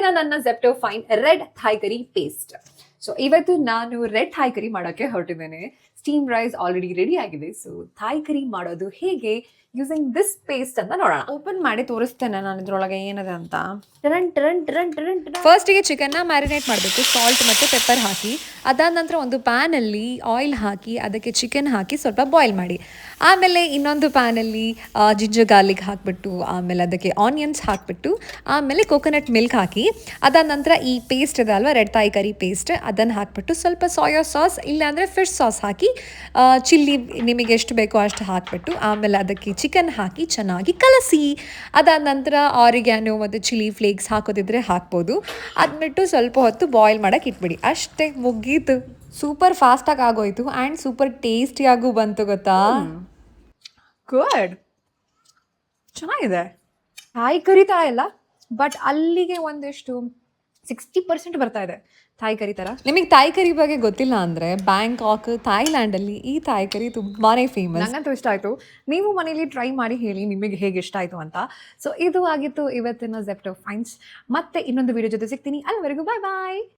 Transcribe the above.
ಇವತ್ತಿನ ನನ್ನ Zepto fine red Thai ಕರಿ paste. So ಇವತ್ತು ನಾನು ರೆಡ್ ಥಾಯ್ ಕರಿ ಮಾಡೋಕ್ಕೆ ಹೊರಟಿದ್ದೇನೆ. ಸ್ಟೀಮ್ ರೈಸ್ ಆಲ್ರೆಡಿ ರೆಡಿ ಆಗಿದೆ. ಸೊ ಥಾಯ್ ಕರಿ ಮಾಡೋದು ಹೇಗೆ ಯೂಸಿಂಗ್ ದಿಸ್ ಪೇಸ್ಟ್ ಅಂತ ನೋಡೋಣ. ಓಪನ್ ಮಾಡಿ ತೋರಿಸ್ತೇನೆ ನಾನು ಇದ್ರೊಳಗೆ ಏನಿದೆ ಅಂತ. ಫಸ್ಟಿಗೆ ಚಿಕನ್ನ ಮ್ಯಾರಿನೇಟ್ ಮಾಡಬೇಕು, ಸಾಲ್ಟ್ ಮತ್ತು ಪೆಪ್ಪರ್ ಹಾಕಿ. ಅದಾದ ನಂತರ ಒಂದು ಪ್ಯಾನಲ್ಲಿ ಆಯಿಲ್ ಹಾಕಿ ಅದಕ್ಕೆ ಚಿಕನ್ ಹಾಕಿ ಸ್ವಲ್ಪ ಬಾಯ್ಲ್ ಮಾಡಿ. ಆಮೇಲೆ ಇನ್ನೊಂದು ಪ್ಯಾನಲ್ಲಿ ಜಿಂಜರ್ ಗಾರ್ಲಿಕ್ ಹಾಕಿಬಿಟ್ಟು, ಆಮೇಲೆ ಅದಕ್ಕೆ ಆನಿಯನ್ಸ್ ಹಾಕಿಬಿಟ್ಟು, ಆಮೇಲೆ ಕೋಕೋನಟ್ ಮಿಲ್ಕ್ ಹಾಕಿ, ಅದಾದ ನಂತರ ಈ ಪೇಸ್ಟ್ ಇದೆ ಅಲ್ವಾ ರೆಡ್ ಥಾಯ್ ಕರಿ ಪೇಸ್ಟ್, ಅದನ್ನು ಹಾಕಿಬಿಟ್ಟು ಸ್ವಲ್ಪ ಸೋಯಾ ಸಾಸ್ ಇಲ್ಲಾಂದರೆ ಫಿಶ್ ಸಾಸ್ ಹಾಕಿ, ಚಿಲ್ಲಿ ನಿಮಗೆ ಎಷ್ಟು ಬೇಕೋ ಅಷ್ಟು ಹಾಕಿಬಿಟ್ಟು, ಆಮೇಲೆ ಅದಕ್ಕೆ ಚಿಕನ್ ಹಾಕಿ ಚೆನ್ನಾಗಿ ಕಲಸಿ. ಅದಾದ ನಂತರ ಆರಿಗ್ಯಾನೋ ಮತ್ತು ಚಿಲ್ಲಿ ಫ್ಲೇಕ್ಸ್ ಹಾಕೋದಿದ್ರೆ ಹಾಕ್ಬೋದು. ಅದ್ಬಿಟ್ಟು ಸ್ವಲ್ಪ ಹೊತ್ತು ಬಾಯ್ಲ್ ಮಾಡೋಕೆ ಇಟ್ಬಿಡಿ. ಅಷ್ಟೇ, ಮುಗೀತು. ಸೂಪರ್ ಫಾಸ್ಟಾಗಿ ಆಗೋಯ್ತು ಆ್ಯಂಡ್ ಸೂಪರ್ ಟೇಸ್ಟಿಯಾಗೂ ಬಂತು ಗೊತ್ತಾ. ಗುಡ್, ಚೆನ್ನಾಗಿದೆ. ಥಾಯ್ ಕರಿ ಥರ ಇಲ್ಲ, ಬಟ್ ಅಲ್ಲಿಗೆ ಒಂದೆಷ್ಟು 60% ಬರ್ತಾ ಇದೆ ಥಾಯ್ ಕರಿ ಥರ. ನಿಮಗೆ ಥಾಯ್ ಕರಿ ಬಗ್ಗೆ ಗೊತ್ತಿಲ್ಲ ಅಂದರೆ ಬ್ಯಾಂಕಾಕ್, ಥಾಯ್ಲ್ಯಾಂಡಲ್ಲಿ ಈ ಥಾಯ್ ಕರಿ ತುಂಬಾ ಫೇಮಸ್. ನಂಗಂತೂ ಇಷ್ಟ ಆಯಿತು. ನೀವು ಮನೇಲಿ ಟ್ರೈ ಮಾಡಿ ಹೇಳಿ ನಿಮಗೆ ಹೇಗೆ ಇಷ್ಟ ಆಯಿತು ಅಂತ. ಸೊ ಇದು ಆಗಿತ್ತು ಇವತ್ತಿನ ಜೆಪ್ಟೋ ಫೈನ್ಸ್. ಮತ್ತೆ ಇನ್ನೊಂದು ವಿಡಿಯೋ ಜೊತೆ ಸಿಗ್ತೀನಿ. ಅಲ್ಲಿವರೆಗೂ ಬಾಯ್ ಬಾಯ್.